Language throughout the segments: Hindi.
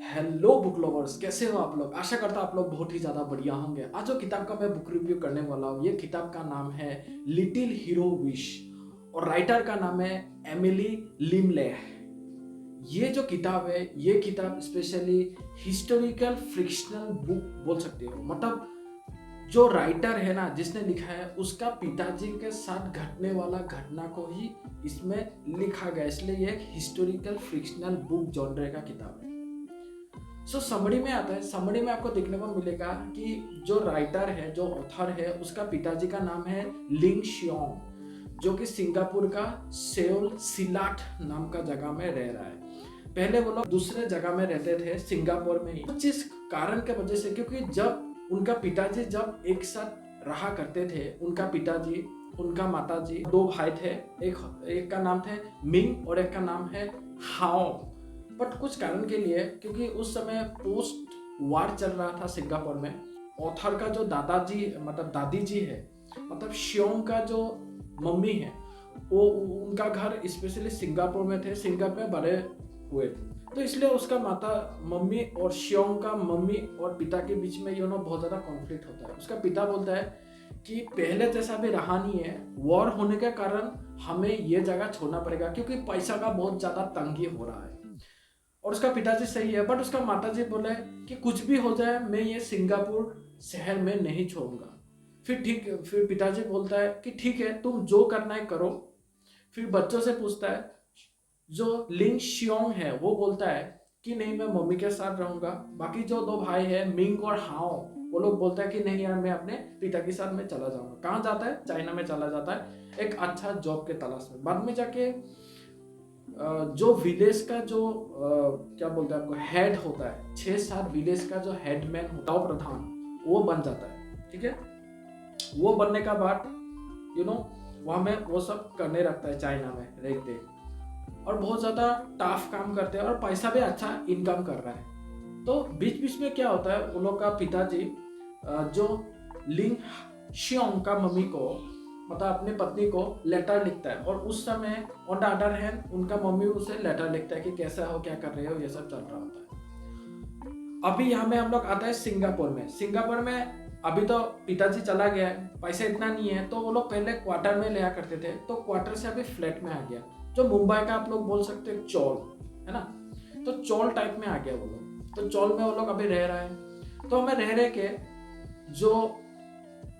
हेलो बुक लवर्स, कैसे हो आप लोग। आशा करता हूँ आप लोग बहुत ही ज़्यादा बढ़िया होंगे। आज जो किताब का मैं बुक रिव्यू करने वाला हूँ, ये किताब का नाम है लिटिल हीरो विश और राइटर का नाम है एमिली लिमले। ये जो किताब है, ये किताब स्पेशली हिस्टोरिकल फ्रिक्शनल बुक बोल सकते हो। मतलब जो राइटर है ना, जिसने लिखा है, उसका पिताजी के साथ घटने वाला घटना को ही इसमें लिखा गया, इसलिए ये एक हिस्टोरिकल फ्रिक्शनल बुक जॉनरे का किताब है। समरी में आता है। समरी में आपको देखने को मिलेगा कि जो राइटर है, जो ऑथर है, उसका पिताजी का नाम है लिंग शियोंग, जो कि सिंगापुर का सेओल सिलाट नाम का जगह में रह रहा है। पहले वो लोग दूसरे जगह में रहते थे, सिंगापुर में ही। जिस कारण के वजह से, क्योंकि जब उनका पिताजी जब एक साथ रहा करते थे, उनका पिताजी, उनका माताजी, दो भाई थे। एक का नाम है मिंग और एक का नाम है हाओ। बट कुछ कारण के लिए, क्योंकि उस समय पोस्ट वार चल रहा था सिंगापुर में, ऑथर का जो दादाजी मतलब दादी जी है, मतलब शियोंग का जो मम्मी है, वो उनका घर स्पेशली सिंगापुर में थे, सिंगापुर में बड़े हुए। तो इसलिए उसका माता मम्मी और शियोंग का मम्मी और पिता के बीच में बहुत ज़्यादा कॉन्फ्लिक्ट होता है। उसका पिता बोलता है कि पहले जैसा भी रहा नहीं है, वॉर होने के कारण हमें ये जगह छोड़ना पड़ेगा क्योंकि पैसा का बहुत ज़्यादा तंगी हो रहा है। और उसका पिताजी सही है, बट उसका माताजी बोले कि कुछ भी हो जाए, मैं ये सिंगापुर शहर में नहीं छोड़ूंगा। फिर पिताजी बोलता है कि ठीक है, तुम जो करना है करो। फिर बच्चों से पूछता है। जो लिंग शियोंग है वो बोलता है कि नहीं, मैं मम्मी के साथ रहूंगा। बाकी जो दो भाई है मिंग और हाओ, वो लोग बोलता है कि नहीं यार, मैं अपने पिता के साथ में चला जाऊंगा। कहाँ जाता है? चाइना में चला जाता है, एक अच्छा जॉब के तलाश में। बाद में जाके जो विलेज का जो क्या बोलते हैं आपको, हेड होता है, 6-7 विलेज का जो हेडमैन होता है, प्रधान, वो बन जाता है। ठीक है, वो बनने का बाद वहाँ में वो सब करने लगता है, चाइना में रहते, और बहुत ज़्यादा टफ काम करते हैं और पैसा भी अच्छा इनकम कर रहा है। तो बीच बीच में क्या होता है, उन लोग का पिताजी जो लिंग शियोंग का मम्मी को, मतलब अपनी पत्नी को लेटर लिखता है। और उस समय ऑन द अदर हैंड उनका मम्मी उसे लेटर लिखता है कि कैसा हो, क्या कर रहे हो, ये सब चल रहा होता है। अभी यहाँ में हम लोग आता है सिंगापुर में। सिंगापुर में अभी तो पिताजी चला गया है, पैसा इतना नहीं है, तो वो लोग पहले क्वार्टर में लिया करते थे, तो क्वार्टर से अभी फ्लैट में आ गया, जो मुंबई का आप लोग बोल सकते हैं चौल, है ना। तो चौल टाइप में आ गया वो लोग, तो चौल में वो लोग अभी रह रहा है। तो हमें रह रहे के जो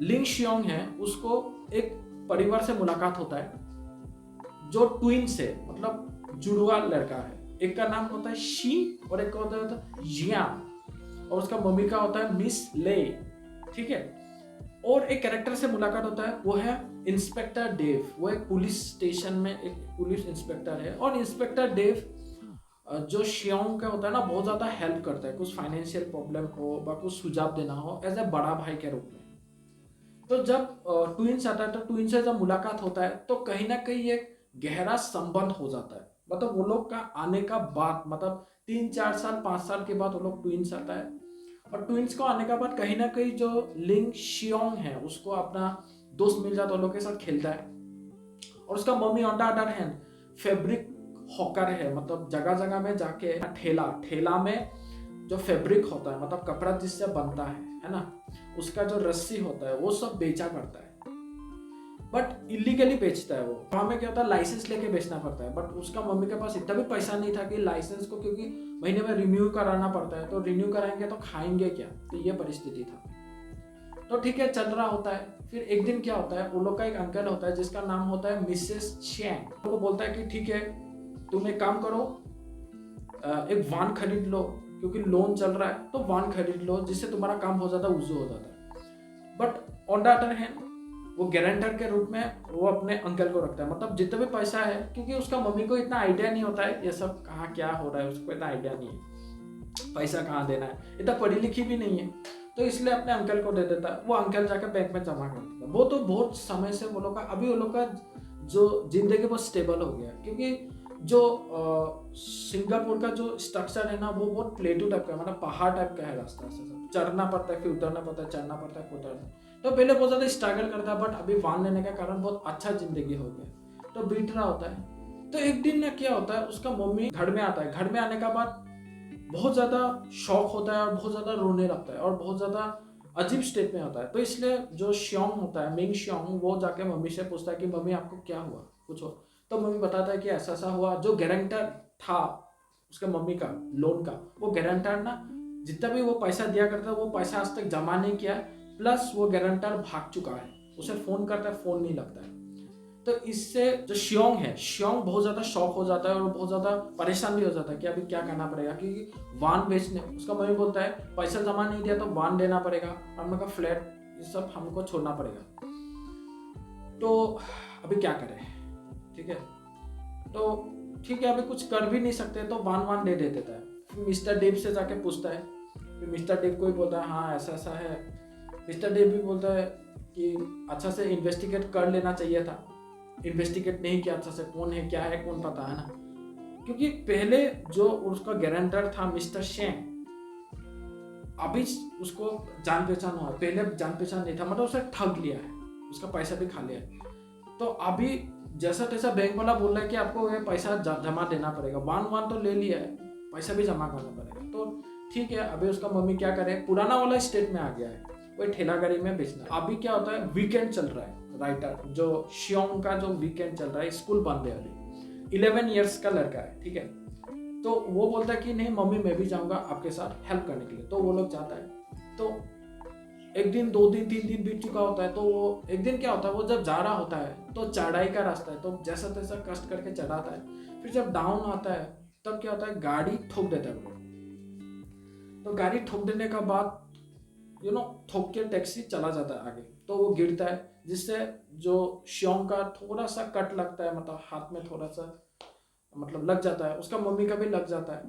लिंग शियोंग है, उसको एक परिवार से मुलाकात होता है जो ट्विन्स है, मतलब जुड़वा लड़का है। एक का नाम होता है शी और एक का होता है जियान, और उसका मम्मी का होता है मिस ले। ठीक है, और एक कैरेक्टर से मुलाकात होता है, वो है इंस्पेक्टर डेव। वो एक पुलिस स्टेशन में एक पुलिस इंस्पेक्टर है, और इंस्पेक्टर डेव जो शियोंग का होता है ना, बहुत ज्यादा हेल्प करता है, कुछ फाइनेंशियल प्रॉब्लम हो या कुछ सुझाव देना हो, एज ए बड़ा भाई के रूप में। तो जब ट्विंस आता है, तो ट्विंस से जब मुलाकात होता है, तो कहीं ना कहीं एक गहरा संबंध हो जाता है। मतलब वो लोग का आने का बाद, मतलब 3-4 साल 5 साल के बाद वो लोग ट्विंस आता है। और ट्विंस को आने का बाद कहीं ना कहीं जो लिंग शियोंग है, उसको अपना दोस्त मिल जाता है, लोग के साथ खेलता है। और उसका mummy on the other hand fabric hawker है, मतलब जगह जगह में जाके ठेला ठेला में जो फैब्रिक होता है, मतलब कपड़ा जिससे बनता है ना, उसका जो रस्सी होता है, वो सब बेचा करता है। बट इलीगली बेचता है वो। वहाँ में क्या होता है, लाइसेंस लेके बेचना पड़ता है। बट उसका मम्मी के पास इतना भी पैसा नहीं था कि लाइसेंस को, क्योंकि महीने में रिन्यू कराना पड़ता है, तो रिन्यू कराएंगे तो खाएंगे क्या, तो ये परिस्थिति था। तो ठीक है, चल रहा होता है। फिर एक दिन क्या होता है, उन लोग का एक अंकल होता है जिसका नाम होता है मिसेस चैंग। वो बोलता है कि ठीक है, तुम एक काम करो, एक वान खरीद लो, क्योंकि लोन चल रहा है, तो वान खरीद लो, जिससे तुम्हारा काम हो जाता है, उज्जू हो जाता है। But on the other hand वो गारंटर के रूप में वो अपने अंकल को रखता है। मतलब जितना भी पैसा है, क्योंकि उसका मम्मी को इतना आइडिया नहीं होता है ये सब कहाँ क्या हो रहा है, उसको इतना आइडिया नहीं है पैसा कहाँ देना है, इतना पढ़ी लिखी भी नहीं है, तो इसलिए अपने अंकल को दे देता है। वो अंकल जाकर बैंक में जमा कर देता है। वो तो बहुत समय से वो लोग का, अभी वो लोग का जो जिंदगी बहुत स्टेबल हो गया, क्योंकि जो सिंगापुर का जो स्ट्रक्चर है ना, वो बहुत प्लेटू टाइप का है, मतलब पहाड़ टाइप का है। रास्ता से सब चढ़ना पड़ता है, फिर उतरना पड़ता है, चढ़ना पड़ता है, फिर उतरना। तो पहले बहुत ज़्यादा स्ट्रगल करता है, बट अभी वान लेने के कारण बहुत अच्छा जिंदगी हो गया, तो बीत रहा होता है। तो एक दिन ना क्या होता है, उसका मम्मी घर में आता है। घर में आने का बाद बहुत ज़्यादा शौक होता है और बहुत ज़्यादा रोने लगता है और बहुत ज़्यादा अजीब स्टेट में होता है। तो इसलिए जो श्योंग होता है, मिंग श्योंग, वो जाके मम्मी से पूछता है कि मम्मी आपको क्या हुआ, कुछ हो। तो मम्मी बताता है कि ऐसा ऐसा हुआ। जो गारंटर था उसके मम्मी का लोन का, वो गारंटर ना जितना भी वो पैसा दिया करता है वो पैसा आज तक जमा नहीं किया है, प्लस वो गारंटर भाग चुका है। उसे फोन करता है, फोन नहीं लगता है। तो इससे जो श्योंग है, श्योंग बहुत ज्यादा शॉक हो जाता है और बहुत ज्यादा परेशान भी हो जाता है कि अभी क्या करना पड़ेगा, क्योंकि वान बेचने उसका मम्मी बोलता है पैसा जमा नहीं दिया तो वान देना पड़ेगा, हमने का फ्लैट, ये सब हमको छोड़ना पड़ेगा। तो अभी क्या करें, ठीक है। तो ठीक है, अभी कुछ कर भी नहीं सकते, तो वान वान दे देता है। फिर मिस्टर डेव से जाके पूछता है, फिर मिस्टर डेव को ही बोलता है हाँ ऐसा ऐसा है। मिस्टर डेव भी बोलता है कि अच्छा से इन्वेस्टिगेट कर लेना चाहिए था, इन्वेस्टिगेट नहीं किया अच्छा से, कौन है क्या है कौन पता है ना। क्योंकि पहले जो उसका गारंटर था मिस्टर शेंग, अभी उसको जान पहचान हुआ, पहले जान पहचान नहीं था, मतलब उसे ठग लिया है, उसका पैसा भी खा लिया है। तो अभी जैसा तैसा बैंक वाला बोल रहा है कि आपको ये पैसा जमा देना पड़ेगा, वान वान तो ले लिया है, पैसा भी जमा करना पड़ेगा। तो ठीक है, अभी उसका मम्मी क्या करे, पुराना वाला स्टेट में आ गया है, वही ठेला गाड़ी में बेचना। अभी क्या होता है, वीकेंड चल रहा है, राइटर जो श्योंग का जो वीकेंड चल रहा है, स्कूल बंद है अभी, 11 ईयर्स का लड़का है, ठीक है। तो वो बोलता है कि नहीं मम्मी मैं भी जाऊंगा आपके साथ हेल्प करने के लिए। तो वो लोग जाता है। तो एक दिन, 2 दिन, 3 दिन बीत चुका होता है। तो वो एक दिन क्या होता है, वो जब जा रहा होता है तो चढ़ाई का रास्ता है, तो जैसा तैसा कष्ट करके चढ़ाता है। फिर जब डाउन आता है तब क्या होता है, गाड़ी ठोक देता है वो। तो गाड़ी ठोक देने का बाद ठोक के टैक्सी चला जाता है आगे। तो वो गिरता है, जिससे जो श्योंग का थोड़ा सा कट लगता है, मतलब हाथ में थोड़ा सा मतलब लग जाता है, उसका मम्मी का भी लग जाता है।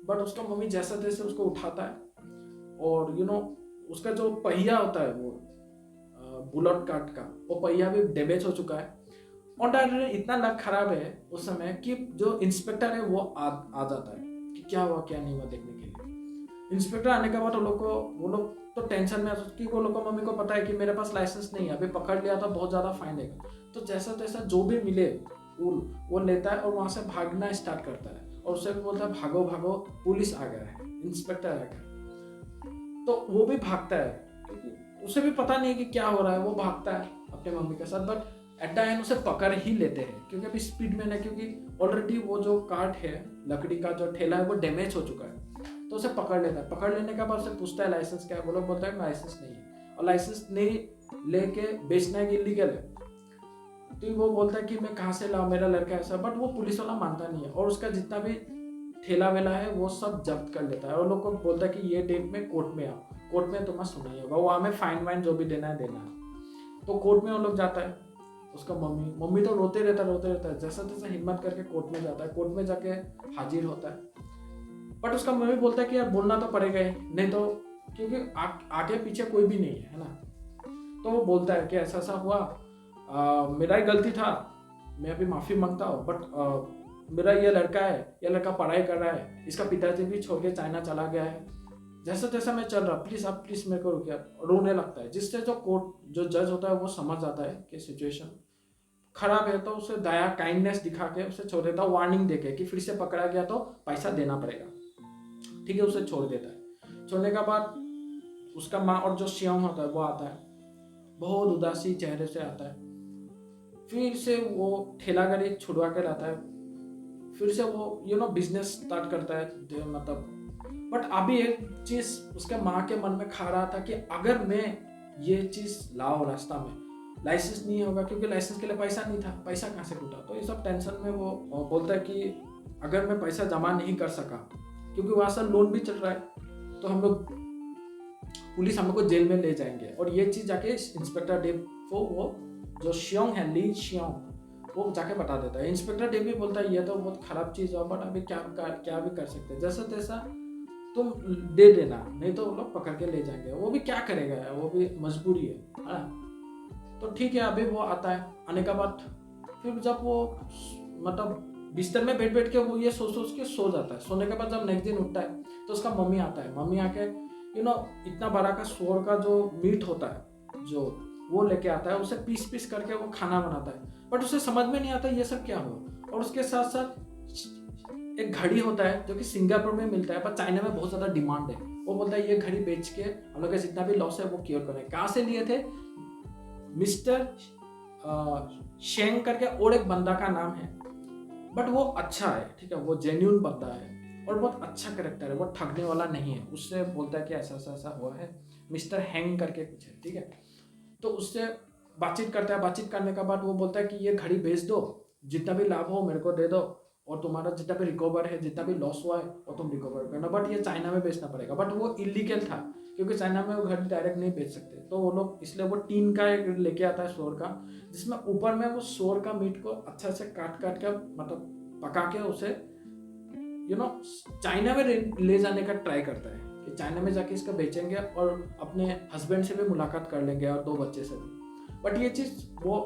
बट उसका मम्मी जैसा तैसे उसको उठाता है और उसका जो पहिया होता है वो बुलेट कार्ट का, वो पहिया भी डैमेज हो चुका है। और डायरेक्टर इतना लग खराब है उस समय कि जो इंस्पेक्टर है वो आ जाता है कि क्या हुआ क्या नहीं हुआ देखने के लिए। इंस्पेक्टर आने के बाद वो लोग तो टेंशन में कि वो लोग को मम्मी को पता है कि मेरे पास लाइसेंस नहीं है, अभी पकड़ लिया तो बहुत ज़्यादा फाइन देगा। तो जैसा तैसा जो भी मिले वो लेता है और वहाँ से भागना स्टार्ट करता है और उसे भी बोलता है भागो भागो पुलिस आ गया है, इंस्पेक्टर आ गया। तो वो भी भागता है क्योंकि उसे भी पता नहीं कि क्या हो रहा है, वो भागता है अपने मम्मी के साथ। बट एट द एंड उसे पकड़ ही लेते हैं क्योंकि अभी स्पीड में है, क्योंकि ऑलरेडी वो जो कार्ट है, लकड़ी का जो ठेला है वो डैमेज हो चुका है। तो उसे पकड़ लेता है। पकड़ लेने के बाद उसे पूछता है लाइसेंस क्या है, वो लोग बोलता है लाइसेंस नहीं है, और लाइसेंस नहीं लेके बेचना है कि इलीगल है। तो वो बोलता है कि मैं कहाँ से लाऊं, मेरा लड़का ऐसा। बट वो पुलिस वाला मानता नहीं है और उसका जितना भी ठेला वेला है वो सब जब्त कर लेता है और लोग को बोलता है कि ये डेट में कोर्ट में आओ, कोर्ट में तुम्हें सुना ही होगा, वहाँ में फाइन वाइन जो भी देना है देना है। तो कोर्ट में वो लोग जाता है, उसका मम्मी तो रोते रहता है, जैसा तैसा हिम्मत करके कोर्ट में जाता है। कोर्ट में जाके हाजिर होता है। बट उसका मम्मी बोलता है कि यार बोलना तो पड़ेगा ही, नहीं तो क्योंकि आगे पीछे कोई भी नहीं है ना। तो वो बोलता है कि ऐसा ऐसा हुआ, मेरा ही गलती था, मैं अभी माफ़ी मांगता हूँ। बट मेरा ये लड़का पढ़ाई कर रहा है, इसका पिताजी भी छोड़ के चाइना चला गया है, जैसा तैसा मैं चल रहा, प्लीज़ आप प्लीज़ मेरे को रुकिए। रोने लगता है, जिससे जो जज होता है वो समझ जाता है कि सिचुएशन खराब है, तो उसे दया काइंडनेस दिखा के उसे छोड़ देता है, वार्निंग देके कि फिर से पकड़ा गया तो पैसा देना पड़ेगा, ठीक है। उसे छोड़ देता है। छोड़ने के बाद उसका माँ और जो श्योंग होता है वो आता है, बहुत उदासी चेहरे से आता है। फिर से वो ठेला गाड़ी छुड़वा के लाता है, फिर से वो बिजनेस स्टार्ट करता है मतलब। बट अभी एक चीज उसके माँ के मन में खा रहा था कि अगर मैं ये चीज लाऊं रास्ता में, लाइसेंस नहीं होगा, क्योंकि लाइसेंस के लिए पैसा नहीं था, पैसा कहाँ से टूटा। तो ये सब टेंशन में वो बोलता है कि अगर मैं पैसा जमा नहीं कर सका, क्योंकि वहाँ से लोन भी चल रहा है, तो हम लोग पुलिस हम लोग को जेल में ले जाएंगे। और ये चीज जाके इंस्पेक्टर डेव को वो जो श्योंग है, ली श्योंग, वो जाके बता देता है। इंस्पेक्टर डेव भी बोलता है ये तो बहुत खराब चीज है, बट अभी क्या भी कर सकते हैं, जैसा तैसा तुम दे देना, नहीं तो वो लोग पकड़ के ले जाएंगे। वो भी क्या करेगा, वो भी मजबूरी है ना। तो ठीक है, अभी वो आता है। आने के बाद फिर जब वो मतलब बिस्तर में बैठ के वो ये सोच के सो जाता है। सोने के बाद जब नेक्स्ट दिन उठता है तो उसका मम्मी आता है। मम्मी आके इतना बड़ा का शोर का जो मीट होता है जो वो लेके आता है, उसे पीस करके वो खाना बनाता है। बट उसे समझ में नहीं आता ये सब क्या हुआ। और उसके साथ साथ एक घड़ी होता है जो कि सिंगापुर में मिलता है पर चाइना में बहुत ज़्यादा डिमांड है। वो बोलता है ये घड़ी बेच के हम लोग का जितना भी लॉस है वो क्योर करें। कहाँ से लिए थे? मिस्टर शेंग करके और एक बंदा का नाम है, बट वो अच्छा है, ठीक है, वो जेन्यून बंदा है और बहुत अच्छा करेक्टर है, वो ठगने वाला नहीं है। उससे बोलता है कि ऐसा ऐसा ऐसा हुआ है, मिस्टर हैंग करके कुछ है, ठीक है। तो उससे बातचीत करता है, बातचीत करने के बाद वो बोलता है कि ये घड़ी बेच दो, जितना भी लाभ हो मेरे को दे दो और तुम्हारा जितना भी रिकवर है, जितना भी लॉस हुआ है वो तुम रिकवर करना, बट ये चाइना में बेचना पड़ेगा। बट वो इलीगल था क्योंकि चाइना में वो घड़ी डायरेक्ट नहीं बेच सकते, तो वो लोग इसलिए वो टीन का एक लेके आता है शोर का, जिसमें ऊपर में वो शोर का मीट को अच्छा से काट काट कर मतलब पका के उसे चाइना में ले जाने का ट्राई करता है कि चाइना में जाके इसका बेचेंगे और अपने हस्बैंड से भी मुलाकात कर लेंगे और 2 बच्चे से भी। बट ये चीज वो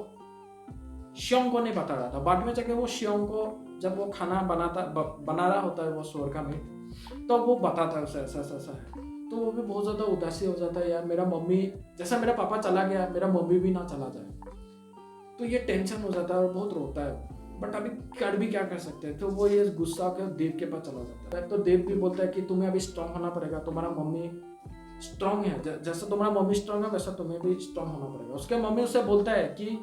शियोंग को नहीं बता रहा था। बाद में जाके वो शियोंग को जब वो खाना बना रहा होता है वो शोर का मीट, तो वो बताता है उसे ऐसा ऐसा है, तो वो भी बहुत ज्यादा उदासी हो जाता है, यार मेरा मम्मी जैसा मेरा पापा चला गया मेरा मम्मी भी ना चला जाए, तो ये टेंशन हो जाता है और बहुत रोता है। बट अभी कर भी क्या कर सकते हैं, तो वो ये गुस्सा के देव के पास चला जाता है। तो देव भी बोलता है कि तुम्हें अभी स्ट्रांग होना पड़ेगा, तुम्हारा मम्मी स्ट्रांग है, जैसा तुम्हारा मम्मी स्ट्रांग है वैसा तुम्हें भी स्ट्रांग होना पड़ेगा। उसके मम्मी उससे बोलता है कि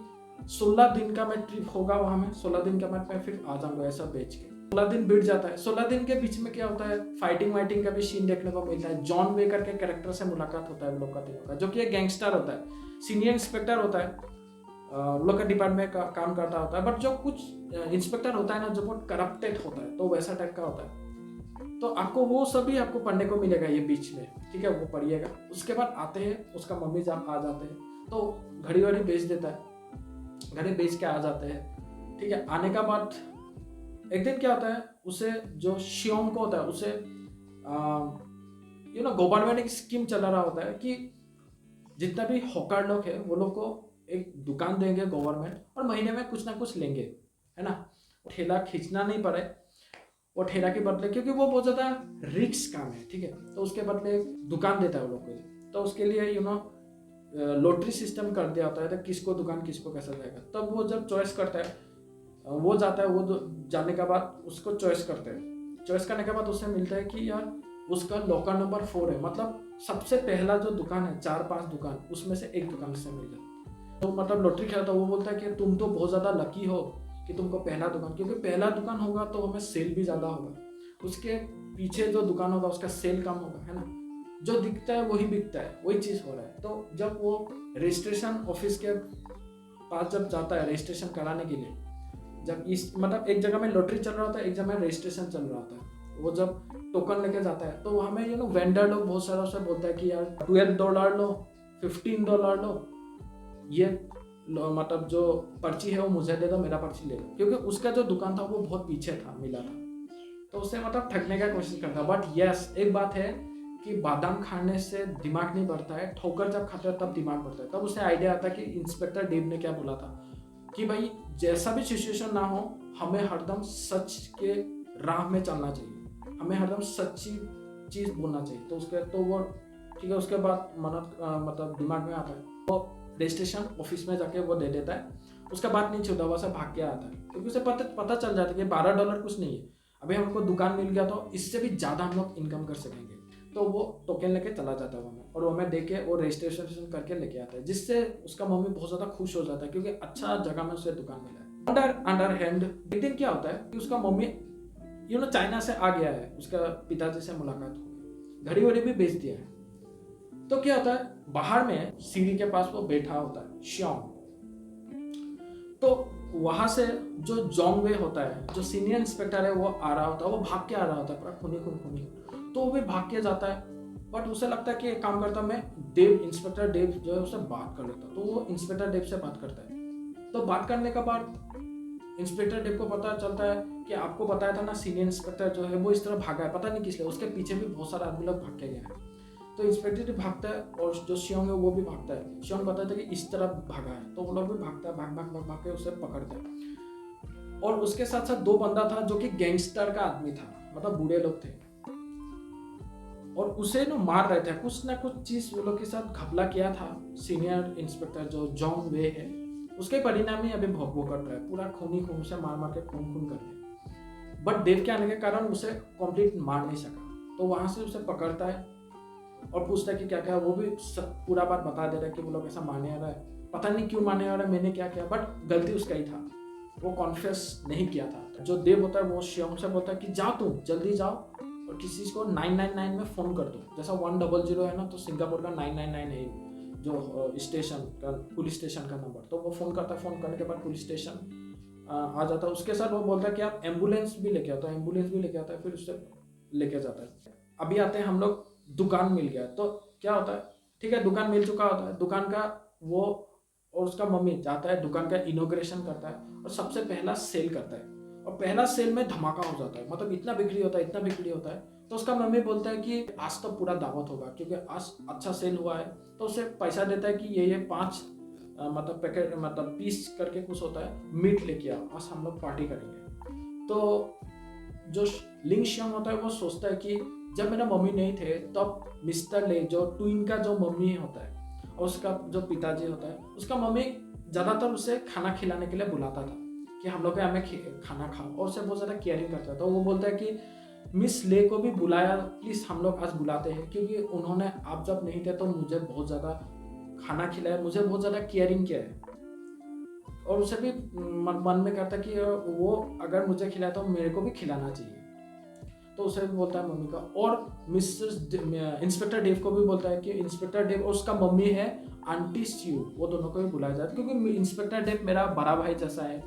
16 दिन का मैं ट्रिप होगा वहां में, 16 दिन का मैं फिर आ जाऊंगा ऐसा बेच के। 16 दिन बीत जाता है। 16 दिन के बीच में क्या होता है, फाइटिंग वाइटिंग का भी सीन देखने को मिलता है। जॉन वे करके कैरेक्टर से मुलाकात होता है लोग का तीनों का, जो कि एक गैंगस्टर होता है, सीनियर इंस्पेक्टर होता है, लोग का डिपार्टमेंट का काम करता होता है। बट जो कुछ इंस्पेक्टर होता है ना जो बहुत करप्टेड होता है, तो वैसा टाइप का होता है। तो आपको वो सभी आपको पढ़ने को मिलेगा ये बीच में, ठीक है, वो पढ़िएगा। उसके बाद आते हैं उसका मम्मी जब आ जाते हैं तो घड़ी वड़ी बेच देता है, घड़ी बेच के आ जाते हैं, ठीक है। आने का बाद एक दिन क्या होता है, उसे जो शियोंग को होता है उसे गवर्नमेंट एक स्कीम चला रहा होता है कि जितना भी हॉकर लोग है वो लोग को एक दुकान देंगे गवर्नमेंट और महीने में कुछ ना कुछ लेंगे, है ना, ठेला खींचना नहीं पड़े, वो ठेला के बदले, क्योंकि वो बहुत ज्यादा रिस्क काम है, ठीक है, तो उसके बदले दुकान देता है वो लोग को। तो उसके लिए लॉटरी सिस्टम कर दिया होता है, तो किसको दुकान किसको कैसा जाएगा। तब वो जब चॉइस करता है वो जाता है, वो जाने के बाद उसको चॉइस करते हैं। चॉइस करने के बाद उसे मिलता है कि यार उसका लॉकर नंबर 4 है, मतलब सबसे पहला जो दुकान है 4-5 दुकान उसमें से एक दुकान से मिल गया। तो मतलब लॉटरी खेला, तो वो बोलता है कि तुम तो बहुत ज़्यादा लकी हो कि तुमको पहला दुकान, क्योंकि पहला दुकान होगा तो हमें सेल भी ज़्यादा होगा, उसके पीछे जो दुकान होगा उसका सेल कम होगा, है ना, जो दिखता है वही बिकता है, वही चीज़ हो रहा है। तो जब वो रजिस्ट्रेशन ऑफिस के पास जब जाता है रजिस्ट्रेशन कराने के लिए, जब इस मतलब एक जगह में लॉटरी चल रहा होता है, एक जगह में रजिस्ट्रेशन चल रहा होता है, वो जब टोकन लेके जाता है तो वहाँ में वेंडर लोग बहुत सारा उससे बोलता है कि यार $12 लो, $15 लो, ये मतलब जो पर्ची है वो मुझे दे दो, मेरा पर्ची ले लो, क्योंकि उसका जो दुकान था वो बहुत पीछे था, मिला था, तो उससे मतलब ठगने का कोशिश करता। बट यस, एक बात है कि बादाम खाने से दिमाग नहीं बढ़ता है, ठोकर जब खाता है तब दिमाग बढ़ता है। तब उसे आइडिया आता है कि इंस्पेक्टर डेव ने क्या बोला था कि भाई जैसा भी सिचुएशन ना हो, हमें हरदम सच के राह में चलना चाहिए, हमें हरदम सच्ची चीज बोलना चाहिए। तो वो ठीक है, उसके बाद मतलब दिमाग में आता है, वो रजिस्ट्रेशन ऑफिस में जाके वो दे देता है। उसका बात नहीं छूटा, वैसा भाग के आता है, क्योंकि उसे पता चल जाता है कि $12 कुछ नहीं है, अभी हमको दुकान मिल गया तो इससे भी ज़्यादा हम लोग इनकम कर सकेंगे। तो वो टोकन लेके चला जाता है वहाँ में, और वो हमें दे के वो रजिस्ट्रेशन करके लेके आता है, जिससे उसका मम्मी बहुत ज़्यादा खुश हो जाता है क्योंकि अच्छा जगह में उसे दुकान मिला है। अंडर हैंड एक दिन क्या होता है कि उसका मम्मी चाइना से आ गया है, उसका पिताजी से मुलाकात हो गई, घड़ी वड़ी भी बेच दिया है। तो क्या होता है, बाहर में सीढ़ी के पास वो बैठा होता है श्योंग, तो वहां से जो जोंग वे होता है, जो सीनियर इंस्पेक्टर है, वो आ रहा होता है, वो भाग के आ रहा होता है, पूरा खूनी, तो वो भी भाग के जाता है। बट उसे लगता है कि एक काम करता, मैं इंस्पेक्टर डेव जो है उससे बात कर लेता, तो वो इंस्पेक्टर डेव से बात करता है। तो बात करने के बाद इंस्पेक्टर डेव को पता चलता है कि आपको बताया था ना सीनियर इंस्पेक्टर जो है वो इस तरह भागा है, पता नहीं किस लिए, उसके पीछे भी बहुत सारे आदमी लोग भाग के गए हैं। तो इंस्पेक्टर भागता है और जो शियोंग है वो भी भागता है। शियोंग बताता है कि इस तरफ भागा है, तो वो लोग भी भागता है, भाग के उसे पकड़ते हैं। और उसके साथ साथ 2 बंदा था जो कि गैंगस्टर का आदमी था, मतलब बूढ़े लोग थे, और उसे मार रहे थे, कुछ ना कुछ चीज वो लोग के साथ घपला किया था। सीनियर इंस्पेक्टर जो जोंग वे है, उसके परिणाम ही अभी भोग कर रहा है, पूरा खून से मार के खून कर दिया। बट देव के आने के कारण उसे कंप्लीट मार नहीं सका। तो वहां से उसे पकड़ता है और पूछता है कि क्या क्या, वो भी पूरा बात बता दे रहा है कि वो लोग ऐसा मारने आ रहा है, पता नहीं क्यों मारने आ रहा है, मैंने क्या किया, बट गलती उसका ही था, वो कॉन्फेस नहीं किया था। जो देव होता है वो श्याम से बोलता है कि जाओ तुम जल्दी जाओ और किसी चीज को 999 में फोन कर दो। जैसा 100 है ना, तो सिंगापुर का 999 है जो स्टेशन का, पुलिस स्टेशन का नंबर। तो वो फोन करता है, फोन करने के बाद पुलिस स्टेशन आ जाता है। उसके साथ वो बोलता है कि आप एम्बुलेंस भी लेके आता है, एम्बुलेंस भी लेके आता है, फिर उससे लेके जाता है। अभी आते हैं हम लोग, दुकान मिल गया। तो क्या होता है, ठीक है दुकान मिल चुका होता है, दुकान का वो और उसका मम्मी जाता है, दुकान का इनॉग्रेशन करता है और सबसे पहला सेल करता है। और पहला सेल में धमाका हो जाता है, मतलब इतना बिक्री होता है, इतना बिक्री होता है। तो उसका मम्मी बोलता है कि आज तो पूरा दावत होगा क्योंकि आज अच्छा सेल हुआ है। तो उसे पैसा देता है कि ये 5 मतलब पैकेट, मतलब पीस करके कुछ होता है, मीट लेके आओ, आज हम लोग पार्टी करेंगे। तो जो लिंग श्याम होता है वो सोचता है कि जब मेरा मम्मी नहीं थे तब मिस्टर ले, जो ट्विन का जो मम्मी होता है और उसका जो पिताजी होता है, उसका मम्मी ज़्यादातर उसे खाना खिलाने के लिए बुलाता था कि हम लोग हमें खाना खाओ, और उसे बहुत ज़्यादा केयरिंग करता था। तो वो बोलता है कि मिस ले को भी बुलाया, प्लीज़ हम लोग आज बुलाते हैं क्योंकि उन्होंने आप जब नहीं थे तो मुझे बहुत ज़्यादा खाना खिलाया, मुझे बहुत ज़्यादा केयरिंग किया है। और उसे भी मन में करता कि वो अगर मुझे खिलाया तो मेरे को भी खिलाना चाहिए। तो उसे भी बोलता है मम्मी का। और मिस्टर इंस्पेक्टर डेव को भी बोलता है कि इंस्पेक्टर डेव और उसका मम्मी है आंटी स्यू, वो दोनों को भी बुलाया जाता है क्योंकि इंस्पेक्टर डेव मेरा बड़ा भाई जैसा है,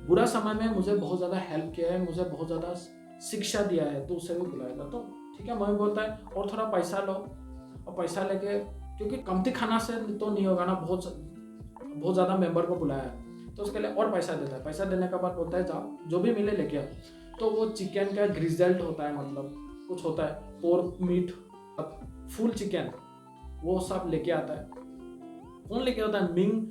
बुरा समय में मुझे बहुत ज़्यादा हेल्प किया है, मुझे बहुत ज़्यादा शिक्षा दिया है, तो उसे भी बुलाया जाता। तो ठीक है, मम्मी बोलता है और थोड़ा पैसा लो, और पैसा लेके, क्योंकि कमती खाना से तो नहीं होगा ना, बहुत ज़्यादा मेंबर को बुलाया है, तो उसके लिए और पैसा देता है। पैसा देने के बाद बोलता है जाओ जो भी मिले लेके आओ। तो वो चिकन का ग्रिजल्ट होता है, मतलब कुछ होता है, पोर्क मीट, फुल चिकन, वो सब लेके आता है। कौन लेके आता है? मिंग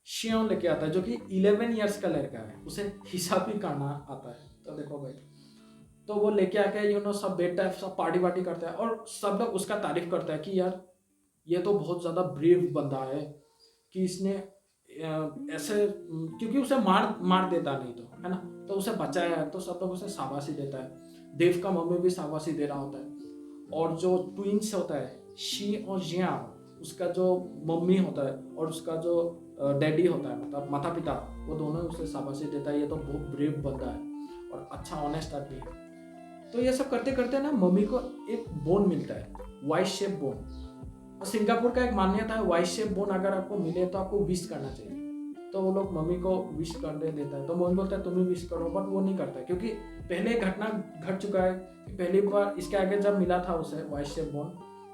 शियों लेके आता है, जो कि 11 इयर्स का लड़का है, उसे हिसाब भी करना आता है। तो देखो भाई, तो वो लेके आके सब बेटा है, सब पार्टी वार्टी करता है और सब लोग उसका तारीफ करता है कि यार ये तो बहुत ज़्यादा ब्रेव बंदा है कि इसने ऐसे, क्योंकि उसे मार देता नहीं तो, है ना, तो उसे बचाया है, तो सब लोग उसे शाबाशी देता है। देव का मम्मी भी शाबाशी दे रहा होता है। और जो ट्विंस होता है शी और जिया, उसका जो मम्मी होता है और उसका जो डैडी होता है, मतलब माता पिता, वो दोनों उसे शाबाशी देता है, ये तो बहुत ब्रेव बंदा है और अच्छा ऑनेस्ट आदमी है। तो ये सब करते करते ना मम्मी को एक बोन मिलता है, वाई शेप बोन। और सिंगापुर का एक मान्यता है, वाई शेप बोन अगर आपको मिले तो आपको विश करना चाहिए। तो वो लोग मम्मी को विश करने देता है, तो मम्मी बोलता है तुम ही विश करो, बट वो नहीं करता है क्योंकि पहले घटना घट चुका है कि पहली बार इसके आगे जब मिला था उसे वाई शेप बोन,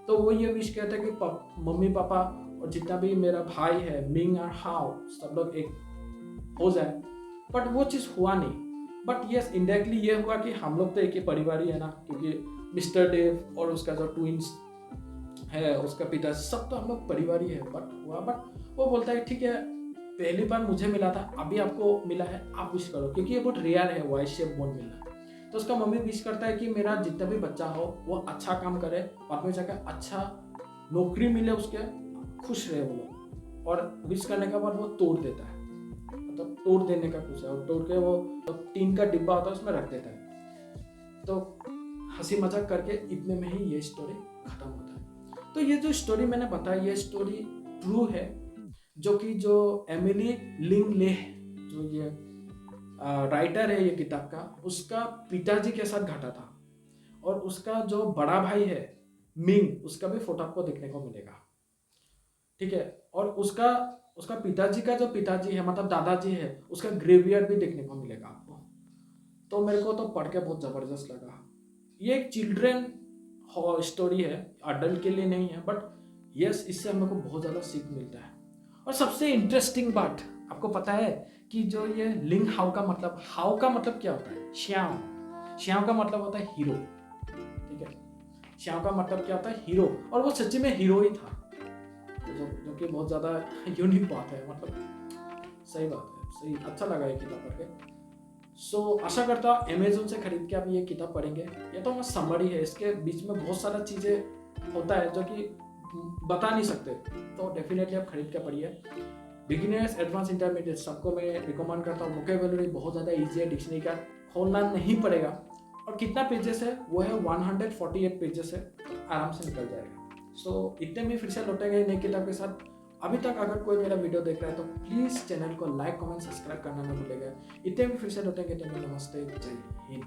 तो वो ये विश कहता है कि मम्मी पापा और जितना भी मेरा भाई है मिंग और हाओ, सब लोग एक हो जाए। बट वो चीज़ हुआ नहीं। बट यस, इनडायरेक्टली ये हुआ कि हम लोग तो एक ही परिवार ही है ना, क्योंकि मिस्टर डेव और उसका जो ट्विंस है, उसका पिता, सब तो हम लोग परिवार ही है। बट वो बोलता है ठीक है, पहली बार मुझे मिला था, अभी आपको मिला है, आप विश करो, क्योंकि ये बहुत रेयर है वाई शेप बोन मिलना। तो उसका मम्मी विश करता है कि मेरा जितना भी बच्चा हो वो अच्छा काम करे, बाद में जाकर अच्छा नौकरी मिले उसके, खुश रहे वो लोग। और विश करने के बाद वो तोड़ देता है, मतलब तोड़ देने का कुछ है, और तोड़ के वो टीन का डिब्बा होता है उसमें रख देता है। तो हंसी मजाक करके इतने में ही ये स्टोरी खत्म होता है। तो ये जो स्टोरी मैंने बताया, ये स्टोरी ट्रू है, जो कि जो एमिली लिंग ले, जो ये राइटर है ये किताब का, उसका पिताजी के साथ घटा था। और उसका जो बड़ा भाई है मिंग, उसका भी फोटो आपको देखने को मिलेगा, ठीक है। और उसका पिताजी का जो पिताजी है, मतलब दादाजी है, उसका ग्रेवयार्ड भी देखने को मिलेगा आपको। तो मेरे को तो पढ़ के बहुत जबरदस्त लगा। ये एक चिल्ड्रन स्टोरी है, अडल्ट के लिए नहीं है, बट यस, इससे हम लोग को बहुत ज़्यादा सीख मिलता है। और सबसे इंटरेस्टिंग बात, आपको पता है कि जो ये लिंग हाउ का मतलब क्या होता है? श्याम का मतलब होता है हीरो, ठीक है। श्याम का मतलब क्या होता है? हीरो। और वो सच्ची में हीरो ही था, जो कि बहुत ज़्यादा यूनिक बात है, मतलब सही बात है, सही, अच्छा लगा ये किताब पढ़ के। सो आशा करता हूँ अमेजोन से खरीद के आप ये किताब पढ़ेंगे। ये तो मैं समरी है, इसके बीच में बहुत सारा चीज़ें होता है जो कि बता नहीं सकते, तो डेफिनेटली आप खरीद के पढ़िए। बिगिनर्स, एडवांस, इंटरमीडिएट सबको मैं रिकमेंड करता हूँ। वोकेबुलरी बहुत ज़्यादा ईजी है, डिक्शनरी का खोलना नहीं पड़ेगा। और कितना पेजेस है वो है 148 पेजेस है, तो आराम से निकल जाएगा। सो इतने में फिर से लौटेंगे नई किताब के साथ। अभी तक अगर कोई मेरा वीडियो देख रहा है तो प्लीज़ चैनल को लाइक कमेंट सब्सक्राइब करना न भूलेगा। इतने में फिर से लौटेंगे। तो नमस्ते, जय हिंद।